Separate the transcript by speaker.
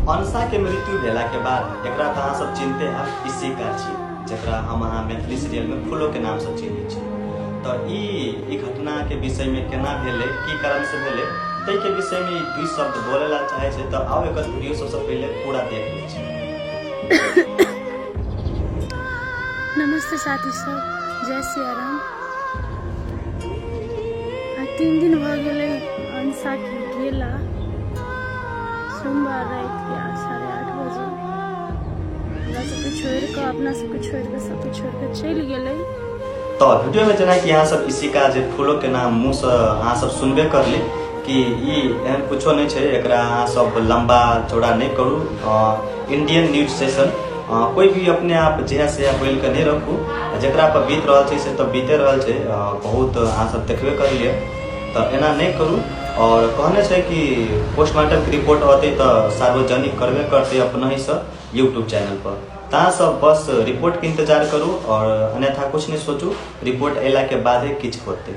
Speaker 1: अंशा के मृत्यु भेला के बाद एकरा तो अहाँ सब चिन्हते हैं इशिका छी, जकरा हम अहाँ मैथिली सीरियल में फूलो के नाम से चिन्है छी। तो ई घटना के विषय में केना भेले, की कारण से भेले, तै के विषय में दुई शब्द बोले ला चाहे छे। तो आओ एक वीडियो सबसे पहले पूरा देख लै छी।
Speaker 2: नमस्ते साथी सब, जय सिया राम। 3 दिन भ गेलै अंशा के गेला। सोमवार रात के 8:30 बजे हमरा सबके छोड़ के, अपना सबके छोड़ के, सबके छोड़ के चल गेलै।
Speaker 1: तो वीडियो में जना कि यहाँ सब इशिका जे फूलो के नाम मुँह से अहाँ सब सुनबे कर ली कि ई एहन कुछो नहीं है। एकरा अहाँ सब लंबा चौड़ा नहीं करू। इंडियन न्यूज सेशन कोई भी अपने आप जहाँ से बोल के नहीं रखू। जकरा पर बीत रहा है से तो बीते रहा है, बहुत अहाँ सब देखबे कर लिए। तो एना नहीं करू। और कहने से कि पोस्टमार्टम की रिपोर्ट आते तो सार्वजनिक करबे करते अपना ही सब यूट्यूब चैनल पर। ता सब बस रिपोर्ट के इंतजार करूँ और अन्यथा कुछ नहीं सोचू। रिपोर्ट अला के बाद ही किछ होते।